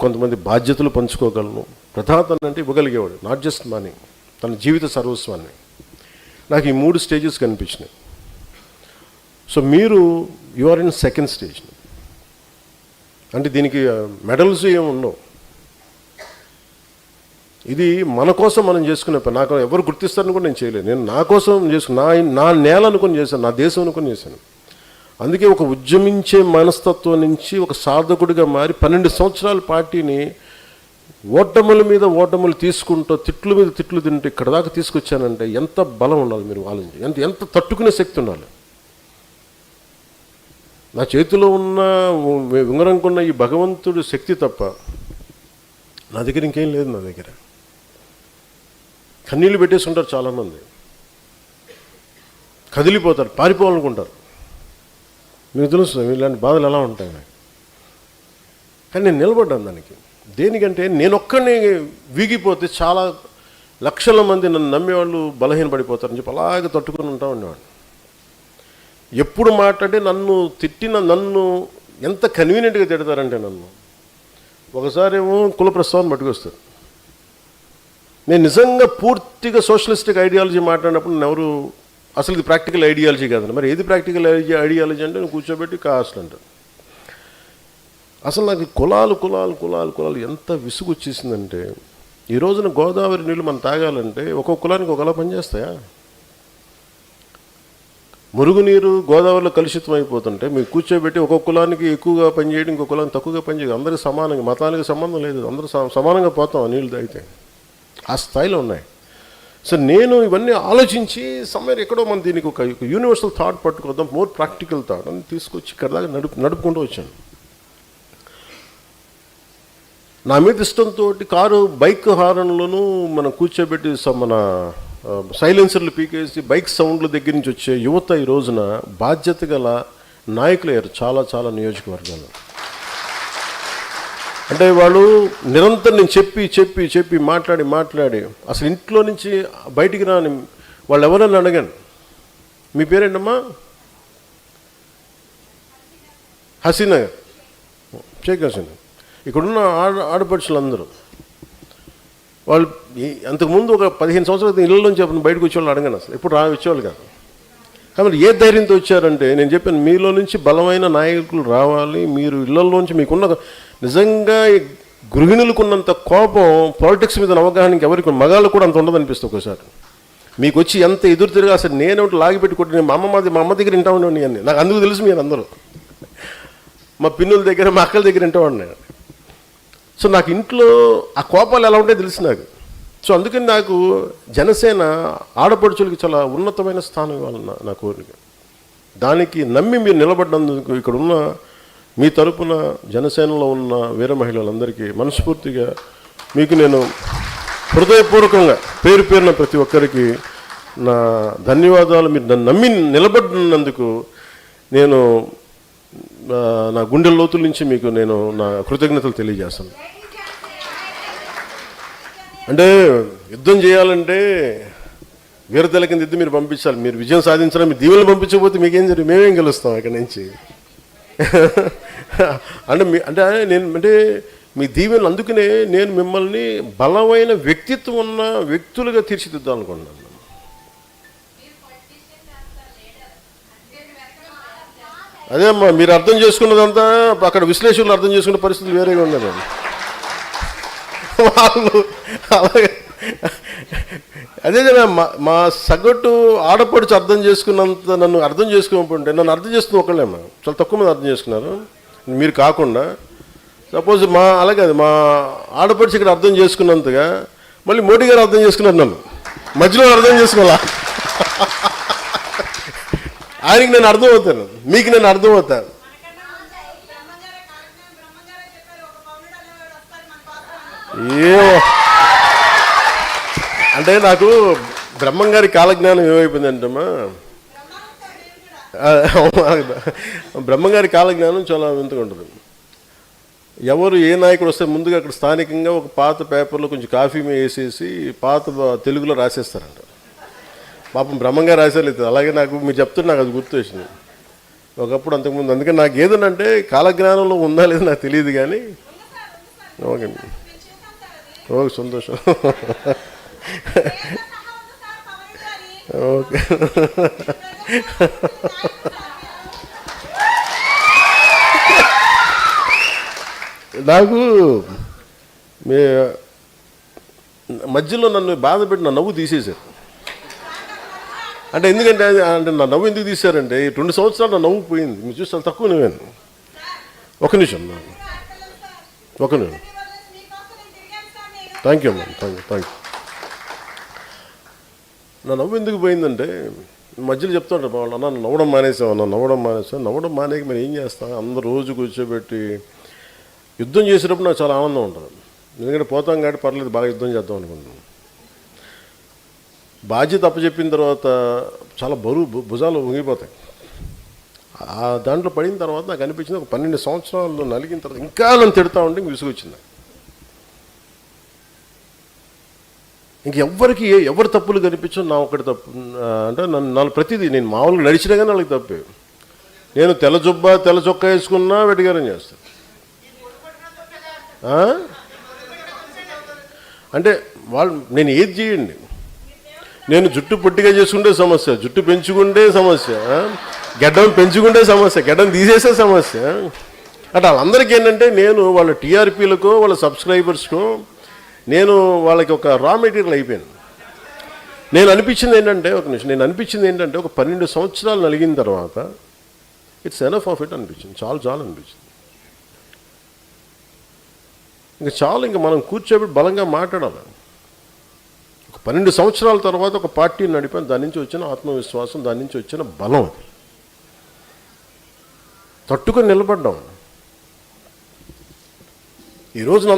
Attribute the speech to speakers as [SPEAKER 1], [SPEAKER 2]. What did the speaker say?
[SPEAKER 1] కొంతమంది బాధ్యతలు పంచుకోగలను. ప్రధాతం అంటే ఇవ్వగలిగేవాడు, నాట్ జస్ట్ మనీ, తన జీవిత సర్వస్వాన్ని. నాకు ఈ 3 స్టేజెస్ కనిపించినాయి. సో మీరు you are in second stage. అంటే దీనికి మెడల్స్ ఏమి ఉండవు. ఇది మన కోసం మనం చేసుకునే పని. నాకు ఎవరు గుర్తిస్తారని కూడా నేను చేయలేదు. నేను నా కోసం చేసుకున్నా, నా నేల అనుకుని చేశాను, నా దేశం అనుకుని చేశాను. అందుకే ఒక ఉద్యమించే మనస్తత్వం నుంచి ఒక సాధకుడిగా మారి 12 సంవత్సరాల పార్టీని ఓటముల మీద ఓటములు తీసుకుంటూ తిట్లు మీద తిట్లు తింటూ ఇక్కడ దాకా తీసుకొచ్చానంటే ఎంత బలం ఉండాలి మీరు ఆలోచించి, ఎంత తట్టుకునే శక్తి ఉండాలి. నా చేతిలో ఉన్న ఉంగరంకున్న ఈ భగవంతుడు శక్తి తప్ప నా దగ్గర ఇంకేం లేదు. నా దగ్గర కన్నీళ్ళు పెట్టేస్తుంటారు చాలామంది, కదిలిపోతారు, పారిపోవాలనుకుంటారు. మీకు తెలుస్తుంది ఇలాంటి బాధలు ఎలా ఉంటాయి నాకు. కానీ నేను నిలబడ్డాను దానికి. దేనికంటే నేను ఒక్కడిని వీగిపోతే చాలా లక్షల మంది నన్ను నమ్మేవాళ్ళు బలహీనపడిపోతారని చెప్పి అలాగే తట్టుకుని ఉంటా ఉండేవాడిని. ఎప్పుడు మాట్లాడి నన్ను ఎంత కన్వీనియంట్గా తిడతారంటే, నన్ను ఒకసారి ఏమో కుల ప్రస్తావన పట్టుకొస్తారు. నేను నిజంగా పూర్తిగా సోషలిస్టిక్ ఐడియాలజీ మాట్లాడినప్పుడు నన్ను ఎవరు అసలు ఇది ప్రాక్టికల్ ఐడియాలజీ కాదండి. మరి ఏది ప్రాక్టికల్ ఐడియాలజీ అంటే నేను కూర్చోబెట్టి కాస్ట్ అంటాను. అసలు నాకు కులాలు ఎంత విసుగు వచ్చేసిందంటే, ఈ రోజున గోదావరి నీళ్ళు మనం తాగాలంటే ఒక్కొక్క కులానికి ఒకలా పనిచేస్తాయా? మురుగునీరు గోదావరిలో కలుషితం అయిపోతుంటే మీరు కూర్చోబెట్టి ఒక్కొక్క కులానికి ఎక్కువగా పనిచేయడం, ఇంకొక కులానికి తక్కువగా పనిచేయడం, అందరికీ సమానంగా, మతానికి సంబంధం లేదు, అందరూ సమానంగా పోతాం ఆ నీళ్ళు తాగితే. ఆ స్థాయిలో ఉన్నాయి. సో నేను ఇవన్నీ ఆలోచించి సమ్వేర్ ఎక్కడో మనం దీనికి ఒక యూనివర్సల్ థాట్ పట్టుకొద్దాం, మోర్ ప్రాక్టికల్ థాట్ అని తీసుకొచ్చి ఇక్కడ దాకా నడుపుకుంటూ వచ్చాను. నా మీద ఇష్టంతో బైక్ హారన్లోనూ మనం కూర్చోబెట్టి మన సైలెన్సర్లు పీకేసి బైక్ సౌండ్ల దగ్గర నుంచి వచ్చే యువత ఈ రోజున బాధ్యత గల నాయకులు అయ్యారు చాలా నియోజకవర్గాలు. అంటే వాళ్ళు నిరంతరం నేను చెప్పి మాట్లాడి అసలు ఇంట్లో నుంచి బయటికి రాని వాళ్ళు ఎవరన్నా అడగాను, మీ పేరేంటమ్మా? హసీనా, షేక్ హసీనా. ఇక్కడున్న ఆడపడుచులు అందరూ వాళ్ళు అంతకుముందు ఒక 15 సంవత్సరాల ఇళ్ళ నుంచి బయటకు వచ్చేవాళ్ళు అడగాను, అసలు ఎప్పుడు వచ్చేవాళ్ళు కాదు. కాబట్టి ఏ ధైర్యంతో వచ్చారంటే, నేను చెప్పాను మీలో నుంచి బలమైన నాయకులు రావాలి. మీరు ఇళ్లలోంచి మీకున్న నిజంగా గృహిణులకున్నంత కోపం పాలిటిక్స్ మీద అవగాహనకి ఎవరికి మగాళ్ళు కూడా అంత ఉండదనిపిస్తుంది ఒకసారి. మీకు వచ్చి ఎంత ఎదురు తిరిగి అసలు నేనేమిటి లాగిపెట్టి కొట్టి మా అమ్మ దగ్గర వింటా ఉండేవాడిని అన్నీ. నాకు అందుకు తెలుసు మీరు అందరూ మా పిన్నుల దగ్గర, మా అక్కల దగ్గర వింటావాడిని. సో నాకు ఇంట్లో ఆ కోపాలు ఎలా ఉంటాయో తెలుసు నాకు. సో అందుకని నాకు జనసేన ఆడపడుచులకి చాలా ఉన్నతమైన స్థానం ఇవ్వాలన్న నా కోరిక. దానికి నమ్మి మీరు నిలబడినందుకు ఇక్కడ ఉన్న మీ తరపున జనసేనలో ఉన్న వీర మహిళలందరికీ మనస్ఫూర్తిగా మీకు నేను హృదయపూర్వకంగా పేరున ప్రతి ఒక్కరికి నా ధన్యవాదాలు. మీరు నన్ను నమ్మి నిలబడినందుకు నేను నా గుండె లోతుల నుంచి మీకు నేను నా కృతజ్ఞతలు తెలియజేస్తాను. అంటే యుద్ధం చేయాలంటే వీరతల కింద యుద్ధం మీరు పంపించాలి. మీరు విజయం సాధించడం, మీ దీవెనలు పంపించకపోతే మీకేం జరిగింది? మేమేం గెలుస్తాం ఇక్కడి నుంచి అంటే మీ దీవెనలు. అందుకనే నేను మిమ్మల్ని బలమైన వ్యక్తిత్వం ఉన్న వ్యక్తులుగా తీర్చిదిద్దాం అనుకున్నాను. అదే అమ్మా, మీరు అర్థం చేసుకున్నదంతా అక్కడ విశ్లేషకులు అర్థం చేసుకునే పరిస్థితులు వేరేగా ఉన్నది. వాళ్ళు అలాగే అదే మా సగటు ఆడపడుచు అర్థం చేసుకున్నంత నన్ను అర్థం చేసుకోకపోతే, నన్ను అర్థం చేసుకున్న ఒకళ్ళేమ్మా, చాలా తక్కువ మంది అర్థం చేసుకున్నారు మీరు కాకుండా. సపోజ్ అలాగే మా ఆడపడుచు ఇక్కడ అర్థం చేసుకున్నంతగా మళ్ళీ మోడీ గారు అర్థం చేసుకున్నారు నన్ను, మధ్యలో అర్థం చేసుకోవాలా? ఆయనకి నేను అర్థమవుతాను, మీకు నేను అర్థమవుతాను. అంటే నాకు బ్రహ్మంగారి కాలజ్ఞానం ఏమైపోయిందంటమ్మా, బ్రహ్మంగారి కాలజ్ఞానం చాలా వింతగా ఉంటుంది. ఎవరు ఏ నాయకుడు వస్తే ముందుగా అక్కడ స్థానికంగా ఒక పాత పేపర్లో కొంచెం కాఫీ వేసేసి పాత తెలుగులో రాసేస్తారంట. పాపం బ్రహ్మంగారు రాసేలేదు. అలాగే నాకు మీరు చెప్తుంటే నాకు అది గుర్తు వచ్చింది ఒకప్పుడు అంతకుముందు. అందుకని నాకు ఏదనంటే కాలజ్ఞానంలో ఉందా లేదా నాకు తెలియదు, కానీ ఓకే ఓకే, సంతోషం. ఓకే. నాకు మీ మధ్యలో నన్ను బాధ పెట్టి నా నవ్వు తీసేశారు. అంటే ఎందుకంటే అంటే నా నవ్వు ఎందుకు తీశారంటే 2 సంవత్సరాలు నా నవ్వు పోయింది. మీరు చూస్తే చాలా తక్కువ నవ్వాను. ఒక నిమిషం. థ్యాంక్ యూ అమ్మా, థ్యాంక్ యూ. నా నవ్వు ఎందుకు పోయిందంటే మధ్యలో చెప్తా ఉంటారు వాళ్ళు, అన్న నవ్వడం మానేసాం. నవ్వడం మానేకి మేము ఏం చేస్తాం? అందరూ రోజు కూర్చోబెట్టి యుద్ధం చేసేటప్పుడు నాకు చాలా ఆనందం ఉంటుంది. ఎందుకంటే పోతాం కాబట్టి పర్లేదు, బాగా యుద్ధం చేద్దాం అనుకుంటున్నాం. బాధ్యత అప్పచెప్పిన తర్వాత చాలా బరువు, భుజాలు వంగిపోతాయి. ఆ దాంట్లో పడిన తర్వాత నాకు అనిపించింది, ఒక 12 సంవత్సరాలు నలిగిన తర్వాత ఇంకా నన్ను తిడతా ఉంటే ఇంక విసుగొచ్చింది. ఇంకెవ్వరికి ఎవరు తప్పులు కనిపించో నా ఒకటి తప్పు అంటే నన్ను ప్రతిదీ నేను మామూలుగా నడిచినా కానీ వాళ్ళకి తప్పే. నేను తెల్ల చొక్కా వేసుకున్నా వెటిగారం చేస్తాను. అంటే వాళ్ళు నేను ఏది చేయండి, నేను జుట్టు పొట్టిగా చేసుకుంటే సమస్య, జుట్టు పెంచుకుంటే సమస్య, గడ్డం పెంచుకుంటే సమస్య, గడ్డం తీసేసే సమస్య. అంటే వాళ్ళందరికీ ఏంటంటే నేను వాళ్ళ టీఆర్పీలకో వాళ్ళ సబ్స్క్రైబర్స్కో నేను వాళ్ళకి ఒక రా మెటీరియల్ అయిపోయాను. నేను అనిపించింది ఏంటంటే ఒక 12 సంవత్సరాలు నలిగిన తర్వాత ఇట్స్ ఎనఫ్ ఆఫ్ ఇట్ అనిపించింది. చాలు అనిపించింది. ఇంకా మనం కూర్చోబెట్టి బలంగా మాట్లాడాలి. ఒక 12 సంవత్సరాల తర్వాత ఒక పార్టీని నడిపాను. దాని నుంచి వచ్చిన ఆత్మవిశ్వాసం, దాని నుంచి వచ్చిన బలం, అది తట్టుకొని నిలబడ్డాం. ఈ రోజున